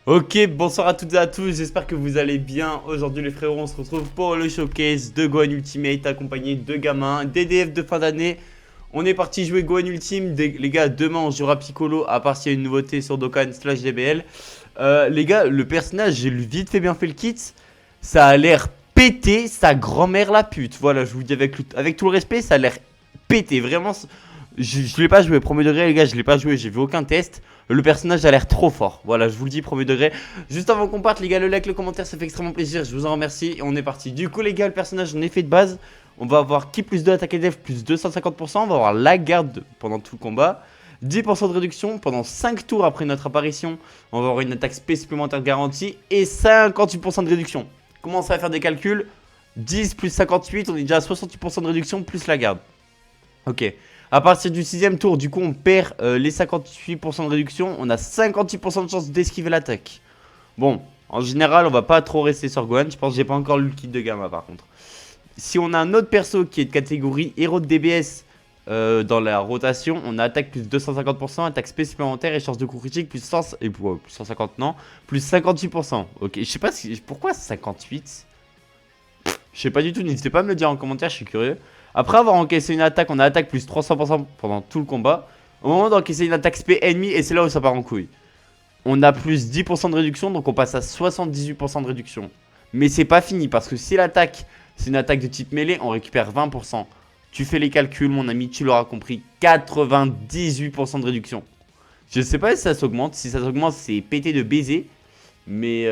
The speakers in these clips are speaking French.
Ok, bonsoir à toutes et à tous, j'espère que vous allez bien. Aujourd'hui les frérots, on se retrouve pour le showcase de Gohan Ultimate accompagné de gamins, DDF de fin d'année. On est parti jouer Gohan Ultimate, les gars, demain on jouera Piccolo à part s'il y a une nouveauté sur Dokkan slash DBL. Les gars, le personnage, j'ai vite fait bien fait le kit, ça a l'air pété, sa grand-mère la pute. Voilà, je vous dis avec tout le respect, ça a l'air pété, vraiment. Je l'ai pas joué, premier degré les gars, je l'ai pas joué, j'ai vu aucun test. Le personnage a l'air trop fort, voilà, je vous le dis, premier degré. Juste avant qu'on parte les gars, le like, le commentaire, ça fait extrêmement plaisir, je vous en remercie. Et on est parti. Du coup les gars, le personnage en effet de base, on va avoir qui plus 2 attaque et def plus 250%, on va avoir la garde pendant tout le combat. 10% de réduction pendant 5 tours après notre apparition. On va avoir une attaque spé supplémentaire garantie et 58% de réduction. Commencez à faire des calculs. 10 plus 58, on est déjà à 68% de réduction plus la garde. Ok. À partir du 6ème tour, du coup, on perd les 58% de réduction. On a 58% de chance d'esquiver l'attaque. Bon, en général, on va pas trop rester sur Gohan. Je pense que j'ai pas encore lu le kit de gamma par contre. Si on a un autre perso qui est de catégorie héros de DBS dans la rotation, on a attaque plus 250%, attaque supplémentaire et chance de coup critique plus 100, et, plus 150 non, plus 58%. Ok, je sais pas pourquoi 58. Je sais pas du tout, n'hésitez pas à me le dire en commentaire, je suis curieux. Après avoir encaissé une attaque, on a attaque plus 300% pendant tout le combat. Au moment d'encaisser une attaque spé ennemie, et c'est là où ça part en couille. On a plus 10% de réduction, donc on passe à 78% de réduction. Mais c'est pas fini, parce que si l'attaque, c'est une attaque de type mêlée, on récupère 20%. Tu fais les calculs, mon ami, tu l'auras compris, 98% de réduction. Je sais pas si ça s'augmente, si ça s'augmente, c'est pété de baiser. Mais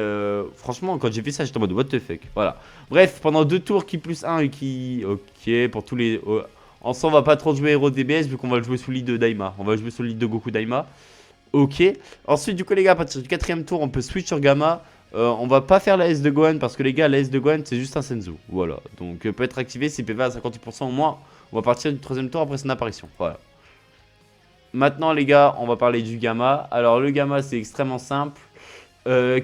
franchement, quand j'ai fait ça, j'étais en mode what the fuck. Voilà. Bref, pendant 2 tours, qui plus 1 et qui. Ok, pour tous les. Ensemble, on va pas trop jouer héros DBS vu qu'on va le jouer sous lead de Daima. On va jouer sous lead de Goku Daima. Ok. Ensuite, du coup, les gars, à partir du 4ème tour, on peut switch sur Gamma. On va pas faire la S de Gohan parce que les gars, la S de Gohan c'est juste un Senzu. Voilà. Donc, peut être activé si PV à 58% au moins. On va partir du 3ème tour après son apparition. Voilà. Maintenant, les gars, on va parler du Gamma. Alors, le Gamma, c'est extrêmement simple.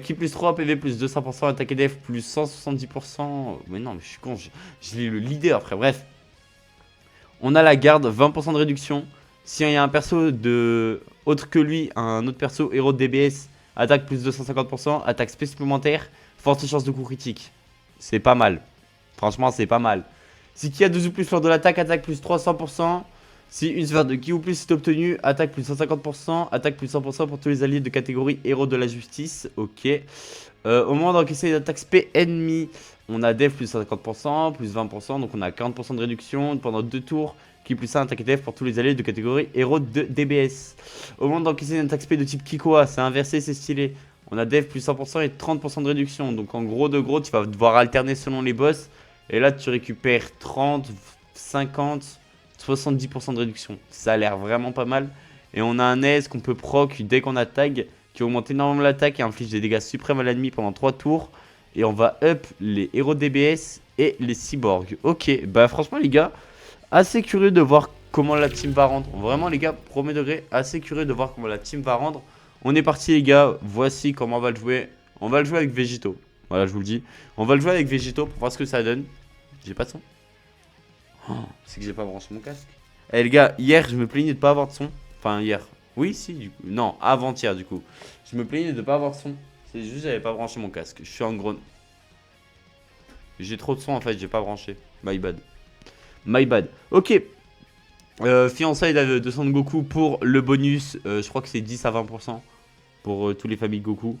Qui plus 3, PV plus 200%, attaque et def plus 170%. Mais non, mais je suis con, je lis le leader, frère. Bref, on a la garde, 20% de réduction. S'il y a un perso de autre que lui, un autre perso héros de DBS, attaque plus 250%, attaque supplémentaire, forte chance de coup critique. C'est pas mal. Franchement, c'est pas mal. Si qui a 12 ou plus lors de l'attaque, attaque plus 300%. Si une sphère de ki ou plus est obtenue, attaque plus 150%, attaque plus 100% pour tous les alliés de catégorie héros de la justice. Ok. Au moment d'encaisser une attaque spé ennemie, on a def plus 50%, plus 20%, donc on a 40% de réduction pendant 2 tours. Qui plus 1 attaque def pour tous les alliés de catégorie héros de DBS. Au moment d'encaisser une attaque spé de type Kikoa, c'est inversé, c'est stylé. On a def plus 100% et 30% de réduction. Donc en gros de gros, tu vas devoir alterner selon les boss. Et là, tu récupères 30, 50. 70% de réduction. Ça a l'air vraiment pas mal. Et on a un aise qu'on peut proc dès qu'on attaque, qui augmente énormément l'attaque et inflige des dégâts suprêmes à l'ennemi pendant 3 tours. Et on va up les héros DBS et les cyborgs. Ok, bah franchement les gars, assez curieux de voir comment la team va rendre. Vraiment les gars, premier degré, assez curieux de voir comment la team va rendre. On est parti les gars, voici comment on va le jouer. On va le jouer avec Végéto. Voilà, je vous le dis. On va le jouer avec Végéto pour voir ce que ça donne. J'ai pas de son. Oh, c'est que j'ai pas branché mon casque. Eh les gars, hier je me plaignais de pas avoir de son. Enfin hier. Oui si du coup. Non, avant-hier du coup. Je me plaignais de pas avoir de son. C'est juste j'avais pas branché mon casque. Je suis en gros. J'ai trop de son en fait, j'ai pas branché. My bad. My bad. Ok. Fiançailles de Son Goku pour le bonus. Je crois que c'est 10 à 20% pour tous les familles Goku.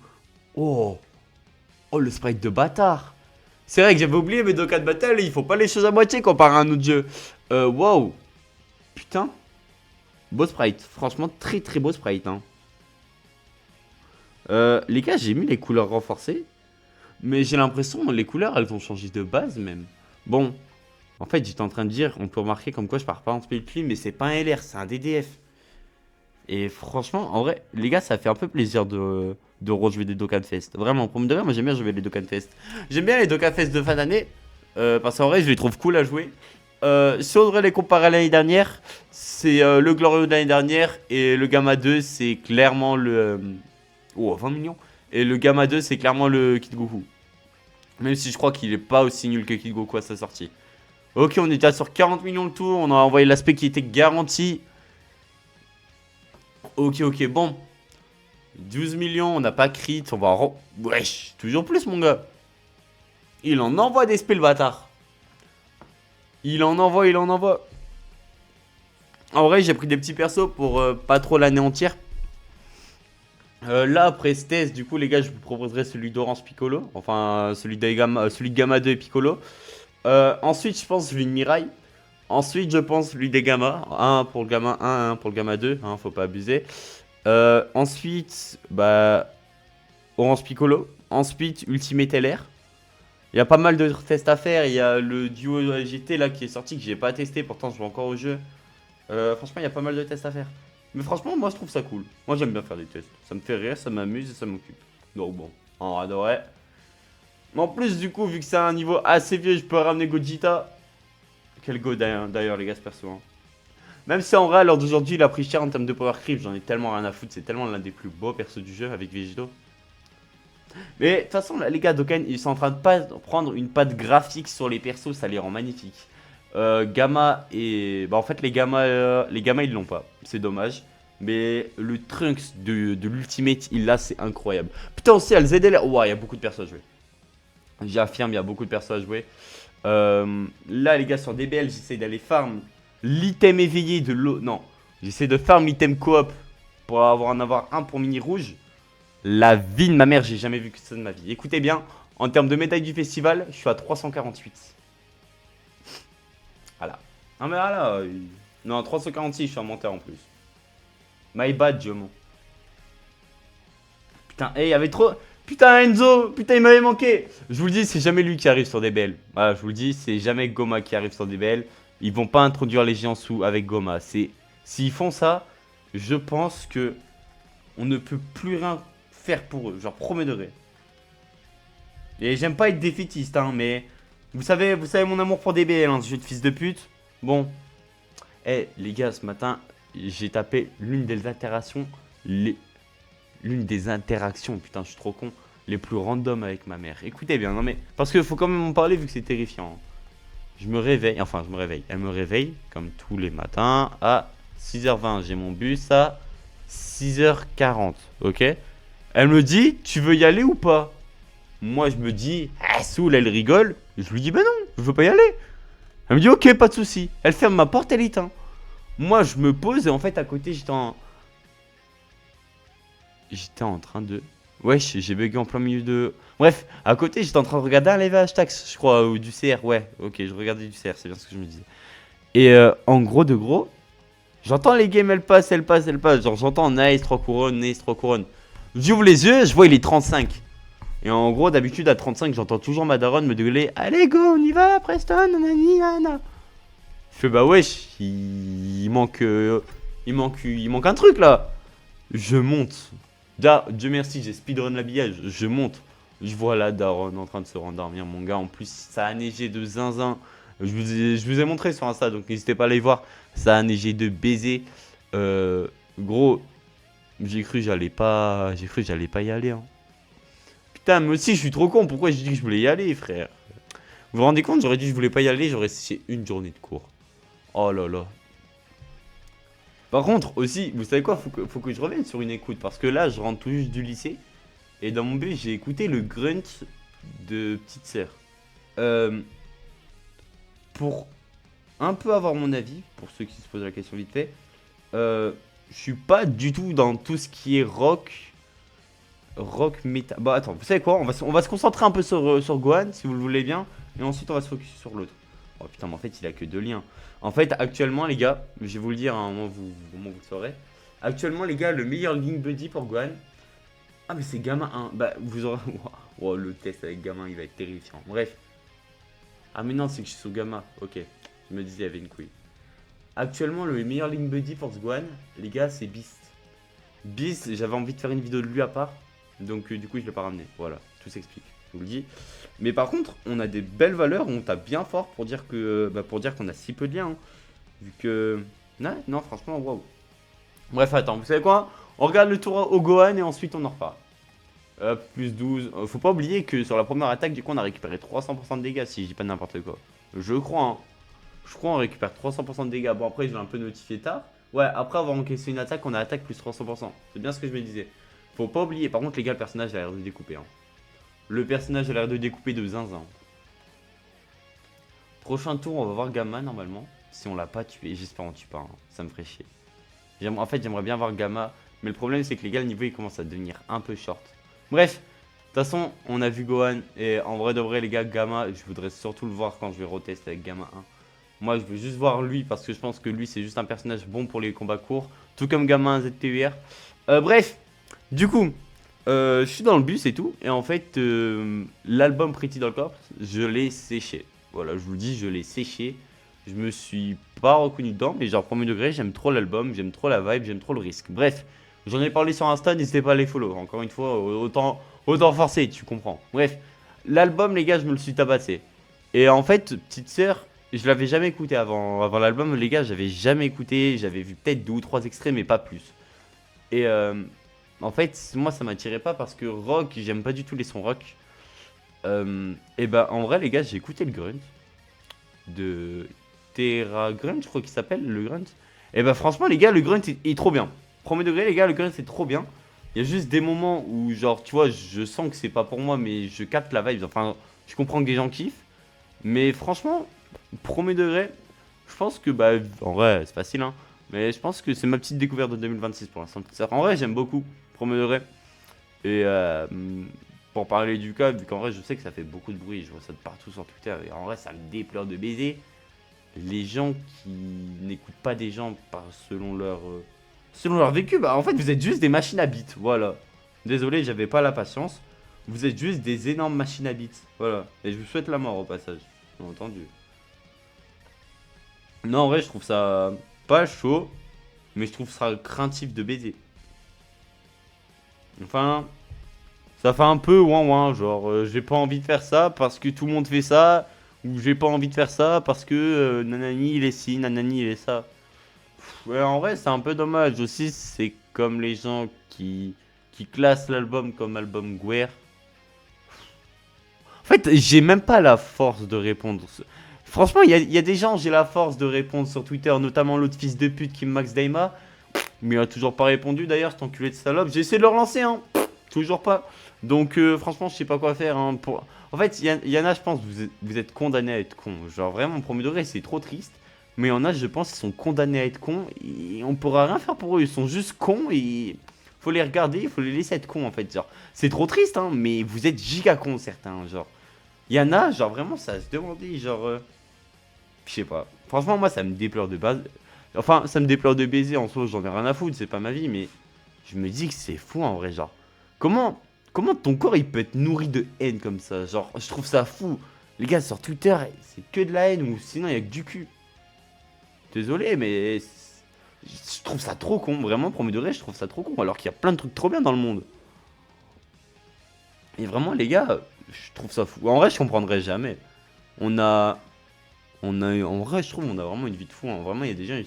Oh. Oh le sprite de bâtard. C'est vrai que j'avais oublié mes Dokkan Battle, il faut pas les choses à moitié comparé à un autre jeu. Wow. Putain. Beau sprite. Franchement, très très beau sprite. Hein. Les gars, j'ai mis les couleurs renforcées. Mais j'ai l'impression que les couleurs, elles ont changé de base même. Bon. En fait, j'étais en train de dire, on peut remarquer comme quoi je pars pas en split clean, mais c'est pas un LR, c'est un DDF. Et franchement, en vrai, les gars, ça fait un peu plaisir de rejouer des Dokkan Fest. Vraiment, pour me dire, moi j'aime bien jouer les Dokkan Fest. J'aime bien les Dokkan Fest de fin d'année. Parce qu'en vrai, je les trouve cool à jouer. Si on devrait les comparer à l'année dernière, c'est le Glorieux de l'année dernière. Et le Gamma 2, c'est clairement le. Oh, 20 millions. Et le Gamma 2, c'est clairement le Kid Goku. Même si je crois qu'il est pas aussi nul que Kid Goku à sa sortie. Ok, on était sur 40 millions le tour. On a envoyé l'aspect qui était garanti. Ok, ok, bon. 12 millions, on n'a pas crit, on va en... Wesh, toujours plus mon gars. Il en envoie des spells, le bâtard. Il en envoie, il en envoie. En vrai, j'ai pris des petits persos pour pas trop l'anéantir. Là, après ce test, du coup, les gars, je vous proposerai celui d'Orange Piccolo. Enfin, celui de Gamma 2 et Piccolo. Ensuite, je pense celui de Mirai. Ensuite, je pense celui des Gamma. Un pour le Gamma 1, un pour le Gamma 2. Hein, faut pas abuser. Ensuite, bah, Orange Piccolo. Ensuite, Ultimate LR. Il y a pas mal de tests à faire. Il y a le duo GT là qui est sorti que j'ai pas testé. Pourtant, je joue encore au jeu. Franchement, il y a pas mal de tests à faire. Mais franchement, moi je trouve ça cool. Moi j'aime bien faire des tests. Ça me fait rire, ça m'amuse et ça m'occupe. Donc bon, en adorait. Mais en plus, du coup, vu que c'est un niveau assez vieux, je peux ramener Gogeta. Quel go d'ailleurs, les gars, ce perso. Hein. Même si en vrai, à l'heure d'aujourd'hui, il a pris cher en termes de power creep, j'en ai tellement rien à foutre. C'est tellement l'un des plus beaux persos du jeu avec Vegito. Mais de toute façon, là, les gars, Dokkan, ils sont en train de pas prendre une patte graphique sur les persos, ça les rend magnifiques. Gamma et... Bah en fait, les Gamma ils l'ont pas. C'est dommage. Mais le Trunks de l'Ultimate, il l'a, c'est incroyable. Putain, aussi, il y a le ZLR. Ouah, il y a beaucoup de persos à jouer. J'affirme, il y a beaucoup de persos à jouer. Là, les gars, sur DBL, j'essaie d'aller farm l'item éveillé de l'eau. Non, j'essaie de farm l'item coop pour en avoir un pour mini rouge. La vie de ma mère, j'ai jamais vu que ça de ma vie. Écoutez bien, en termes de médaille du festival, je suis à 348. Voilà. Non, mais là, non, 346, je suis en monteur en plus. My bad, Diomon. Putain, il y avait trop... Putain, Enzo, putain, il m'avait manqué. Je vous le dis, c'est jamais lui qui arrive sur DBL. Voilà, je vous le dis, c'est jamais Goma qui arrive sur DBL. Ils vont pas introduire les géants sous avec Goma. S'ils font ça, je pense que on ne peut plus rien faire pour eux. Genre, premier degré. Et j'aime pas être défaitiste, hein, mais... Vous savez mon amour pour DBL, hein, ce jeu de fils de pute. Bon. Eh, les gars, ce matin, j'ai tapé l'une des interactions... L'une des interactions, putain, je suis trop con, les plus random avec ma mère. Écoutez bien, non mais... Parce qu'il faut quand même en parler vu que c'est terrifiant. Je me réveille, enfin, je me réveille. Elle me réveille, comme tous les matins, à 6h20. J'ai mon bus à 6h40, ok? Elle me dit, tu veux y aller ou pas? Moi, je me dis, ah, saoul, elle rigole. Je lui dis, bah non, je veux pas y aller. Elle me dit, ok, pas de souci. Elle ferme ma porte, elle éteint. Moi, je me pose et en fait, à côté, j'étais en train de... Wesh, j'ai bugué en plein milieu de... Bref, à côté, j'étais en train de regarder un live hashtag, je crois, ou du CR. Ouais, ok, je regardais du CR, c'est bien ce que je me disais. Et en gros de gros, j'entends les games, elles passent. Genre, j'entends nice, 3 couronnes, nice, 3 couronnes. J'ouvre les yeux, je vois il est 35. Et en gros, d'habitude, à 35, j'entends toujours ma daronne me gueuler. Allez, go, on y va, Preston, nanani, nana. Je fais, bah wesh, il manque un truc, là. Je monte. Dieu merci, j'ai speedrun l'habillage. Je monte. Je vois la daronne en train de se rendormir, mon gars. En plus, ça a neigé de zinzin. Je vous ai montré sur Insta, donc n'hésitez pas à aller voir. Ça a neigé de baiser. Gros, j'ai cru que j'allais pas y aller. Hein. Putain, moi aussi, je suis trop con. Pourquoi j'ai dit que je voulais y aller, frère? Vous vous rendez compte, j'aurais dit que je voulais pas y aller, j'aurais séché une journée de cours. Oh là là. Par contre, aussi, vous savez quoi, faut que je revienne sur une écoute. Parce que là, je rentre tout juste du lycée. Et dans mon bus, j'ai écouté le grunt de petite sœur. Pour un peu avoir mon avis, pour ceux qui se posent la question vite fait, je suis pas du tout dans tout ce qui est rock métal. Bah attends, vous savez quoi, on va se concentrer un peu sur Gohan, si vous le voulez bien. Et ensuite, on va se focus sur l'autre. Oh putain, mais en fait, il a que 2 liens. En fait, actuellement, les gars, je vais vous le dire, hein, au moment où vous le saurez. Actuellement, les gars, le meilleur Link Buddy pour Gohan. Ah, mais c'est Gamma 1. Bah, vous aurez. Wow, le test avec Gamma, il va être terrifiant. Bref. Ah, mais non, c'est que je suis sous Gamma. Ok. Je me disais, il y avait une couille. Actuellement, le meilleur Link Buddy pour ce Gohan, les gars, c'est Beast. Beast, j'avais envie de faire une vidéo de lui à part. Donc, du coup, je l'ai pas ramené. Voilà, tout s'explique. Je vous le dis. Mais par contre, on a des belles valeurs, on tape bien fort pour dire que qu'on a si peu de liens. Hein. Vu que... non, franchement, waouh. Bref, attends, vous savez quoi? On regarde le tour au Gohan et ensuite on en repart. Hop, plus 12. Faut pas oublier que sur la première attaque, du coup, on a récupéré 300% de dégâts, si je dis pas n'importe quoi. Je crois, hein. Je crois on récupère 300% de dégâts. Bon, après, je l'ai un peu notifié tard. Ouais, après avoir encaissé une attaque, on a attaque plus 300%. C'est bien ce que je me disais. Faut pas oublier. Par contre, les gars, le personnage a l'air de découper. Hein. Le personnage a l'air de découper de zinzin. Prochain tour, on va voir Gamma normalement. Si on l'a pas tué, j'espère on tue pas. Hein. Ça me ferait chier. En fait, j'aimerais bien voir Gamma. Mais le problème, c'est que les gars, le niveau il commence à devenir un peu short. Bref, de toute façon, on a vu Gohan. Et en vrai de vrai, les gars, Gamma, je voudrais surtout le voir quand je vais retester avec Gamma 1. Moi, je veux juste voir lui parce que je pense que lui, c'est juste un personnage bon pour les combats courts. Tout comme Gamma 1 ZTUR. Bref, du coup, je suis dans le bus et tout. Et en fait, l'album Pretty Doll Corps, je l'ai séché. Voilà, je vous le dis, je l'ai séché. Je me suis pas reconnu dedans, mais genre premier degré, j'aime trop l'album, j'aime trop la vibe, j'aime trop le risque. Bref, j'en ai parlé sur Insta, n'hésitez pas à les follow. Encore une fois, autant forcer, tu comprends. Bref, l'album, les gars, je me le suis tabassé. Et en fait, petite sœur, je l'avais jamais écouté avant l'album, les gars, j'avais jamais écouté. J'avais vu peut-être 2 ou 3 extraits, mais pas plus. Et en fait, moi, ça m'attirait pas parce que rock, j'aime pas du tout les sons rock. Et bah, en vrai, les gars, j'ai écouté le grunt de Terra Grunt, je crois qu'il s'appelle, le grunt. Et bah, franchement, les gars, le grunt est trop bien. Premier degré, les gars, le grunt, c'est trop bien. Il y a juste des moments où, genre, tu vois, je sens que c'est pas pour moi, mais je capte la vibe. Enfin, je comprends que des gens kiffent. Mais franchement, premier degré, je pense que, bah, en vrai, c'est facile, hein. Mais je pense que c'est ma petite découverte de 2026 pour l'instant. En vrai, j'aime beaucoup, premier degré. Et pour parler du cas, vu qu'en vrai, je sais que ça fait beaucoup de bruit, je vois ça de partout sur Twitter. Et en vrai, ça me déplore de baiser. Les gens qui n'écoutent pas des gens selon leur vécu, bah en fait, vous êtes juste des machines à bits. Voilà. Désolé, j'avais pas la patience. Vous êtes juste des énormes machines à bits. Voilà. Et je vous souhaite la mort au passage. Bien entendu. Non, en vrai, je trouve ça pas chaud. Mais je trouve ça craintif de baiser. Enfin, ça fait un peu ouin ouin. Genre, j'ai pas envie de faire ça parce que tout le monde fait ça. Ou j'ai pas envie de faire ça parce que nanani il est ci, nanani il est ça. Ouais, en vrai, c'est un peu dommage aussi. C'est comme les gens qui classent l'album comme album Guerre. En fait, j'ai même pas la force de répondre. Franchement, il y a des gens, j'ai la force de répondre sur Twitter, notamment l'autre fils de pute qui me max Daima. Mais il a toujours pas répondu d'ailleurs, cet enculé de salope. J'ai essayé de le relancer, hein. Toujours pas. Donc, franchement, je sais pas quoi faire. Hein, En fait, il y en a, je pense, vous êtes condamnés à être con. Genre, vraiment, premier degré, c'est trop triste. Mais il y en a, je pense, ils sont condamnés à être cons. Et on pourra rien faire pour eux. Ils sont juste cons et faut les regarder, il faut les laisser être cons en fait. Genre, c'est trop triste, hein, mais vous êtes giga cons certains. Genre, il y en a, genre, vraiment, ça se demander. Genre, je sais pas. Franchement, moi, ça me déplore de base. Enfin, ça me déplore de baiser en soi, j'en ai rien à foutre, c'est pas ma vie. Mais je me dis que c'est fou en vrai. Genre, comment ton corps il peut être nourri de haine comme ça? Genre, je trouve ça fou. Les gars, sur Twitter, c'est que de la haine ou sinon il y a que du cul. Désolé, mais je trouve ça trop con. Vraiment, premier degré, je trouve ça trop con. Alors qu'il y a plein de trucs trop bien dans le monde. Et vraiment, les gars, je trouve ça fou. En vrai, je comprendrais jamais. On a. En vrai, je trouve, on a vraiment une vie de fou. Hein. Vraiment, il y a des gens, ils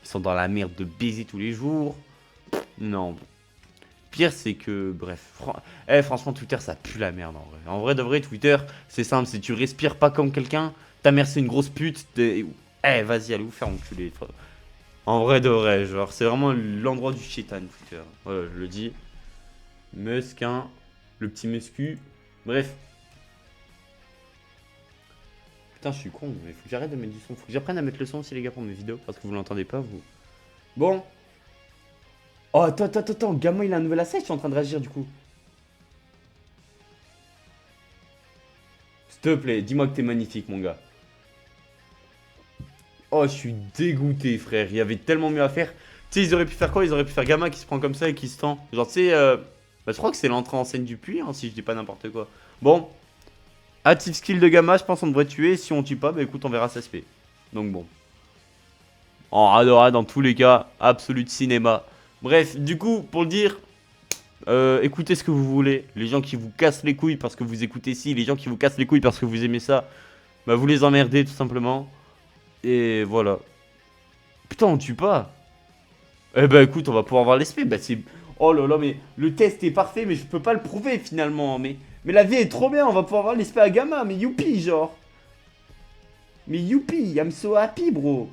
sont dans la merde de baiser tous les jours. Non. Pire, c'est que, bref. Franchement, Twitter, ça pue la merde en vrai. En vrai, de vrai, Twitter, c'est simple. Si tu respires pas comme quelqu'un, ta mère, c'est une grosse pute. Vas-y, allez vous faire enculer. En vrai, de vrai, genre, c'est vraiment l'endroit du chétan, Twitter. Voilà, je le dis. Mesquin, le petit muscu. Bref. Putain, je suis con, mais faut que j'arrête de mettre du son. Faut que j'apprenne à mettre le son aussi, les gars, pour mes vidéos. Parce que vous l'entendez pas, vous. Bon. Oh, attends. Gamma, il a un nouvel asset, je suis en train de réagir, du coup. S'il te plaît, dis-moi que t'es magnifique, mon gars. Oh, je suis dégoûté, frère. Il y avait tellement mieux à faire. Tu sais, ils auraient pu faire quoi? Ils auraient pu faire Gamma qui se prend comme ça et qui se tend. Genre, tu sais, bah, je crois que c'est l'entrée en scène du puits, hein, si je dis pas n'importe quoi. Bon. Active skill de Gamma, je pense qu'on devrait tuer. Si on tue pas, bah écoute, on verra ça se fait. Donc bon. En Radora, dans tous les cas, absolu de cinéma. Bref, du coup, pour le dire, écoutez ce que vous voulez. Les gens qui vous cassent les couilles parce que vous écoutez ci, les gens qui vous cassent les couilles parce que vous aimez ça, bah vous les emmerdez tout simplement. Et voilà. Putain, on tue pas. Eh bah écoute, on va pouvoir voir l'esprit. Bah c'est... Oh là là, mais le test est parfait, mais je peux pas le prouver finalement. Mais la vie est trop bien, on va pouvoir voir l'esprit à Gamma. Mais youpi, genre. Mais youpi, I'm so happy, bro.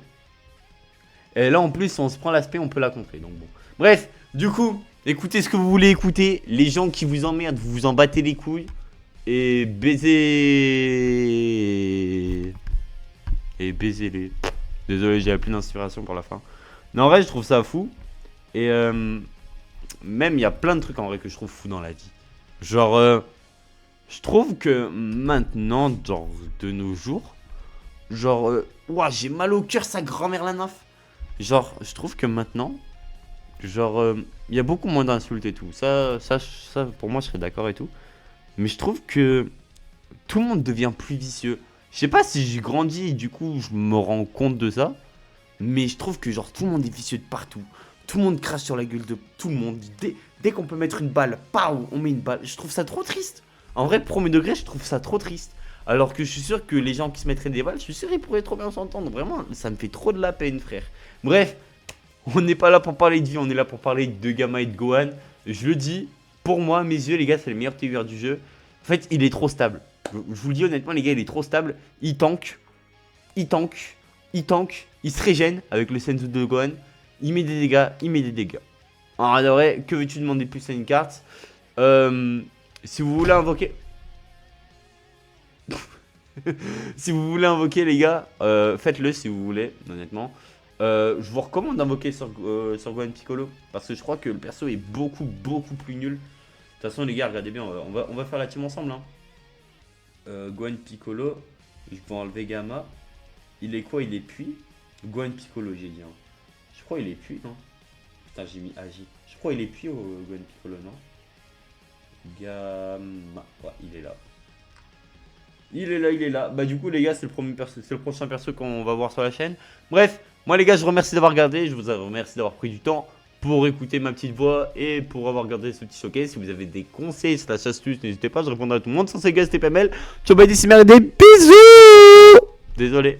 Et là, en plus, si on se prend l'aspect, on peut la contrer. Donc bon. Bref, du coup, Écoutez ce que vous voulez écouter. Les gens qui vous emmerdent, vous vous en battez les couilles. Et baisez... Et baisez-les. Désolé, j'avais plus d'inspiration pour la fin. Non, en vrai, je trouve ça fou. Et même, il y a plein de trucs en vrai que je trouve fou dans la vie. Genre, je trouve que maintenant, genre, de nos jours, genre, ouah, j'ai mal au cœur, sa grand-mère la naf. Genre, je trouve que maintenant, genre, il y a beaucoup moins d'insultes et tout. Ça, pour moi, je serais d'accord et tout. Mais je trouve que tout le monde devient plus vicieux. Je sais pas si j'ai grandi et du coup, je me rends compte de ça. Mais je trouve que, genre, tout le monde est vicieux de partout. Tout le monde crache sur la gueule de tout le monde. Dès qu'on peut mettre une balle, pao, on met une balle. Je trouve ça trop triste. En vrai, premier degré, je trouve ça trop triste. Alors que je suis sûr que les gens qui se mettraient des balles, je suis sûr qu'ils pourraient trop bien s'entendre. Vraiment, ça me fait trop de la peine, frère. Bref, on n'est pas là pour parler de vie, on est là pour parler de Gamma et de Gohan. Je le dis, pour moi, mes yeux, les gars, c'est le meilleur TUR du jeu. En fait, il est trop stable. Je vous le dis honnêtement, les gars, il est trop stable. Il tank, il tank, il tank, il se régène avec le Senzu de Gohan. Il met des dégâts, il met des dégâts. En vrai, que veux-tu demander de plus à une carte? Si vous voulez invoquer... si vous voulez invoquer, les gars, faites-le si vous voulez, honnêtement. Je vous recommande d'invoquer sur Gohan Piccolo. Parce que je crois que le perso est beaucoup plus nul. De toute façon, les gars, regardez bien, on va faire la team ensemble. Hein. Gohan Piccolo, je vais enlever Gamma. Il est quoi? Il est puits. Gohan Piccolo, j'ai dit. Hein. Je crois qu'il est puits, non? Putain, j'ai mis Agi. Je crois qu'il est puits au Gohan Piccolo, non? Gamma. Ouais, il est là. Il est là. Bah, du coup, les gars, c'est le prochain perso qu'on va voir sur la chaîne. Bref, moi, les gars, je vous remercie d'avoir regardé. Je vous remercie d'avoir pris du temps pour écouter ma petite voix et pour avoir regardé ce petit showcase. Si vous avez des conseils sur la astuce, n'hésitez pas, je répondrai à tout le monde. Sans ces gars, c'était PML. Ciao, bye, d'ici, des bisous. Désolé.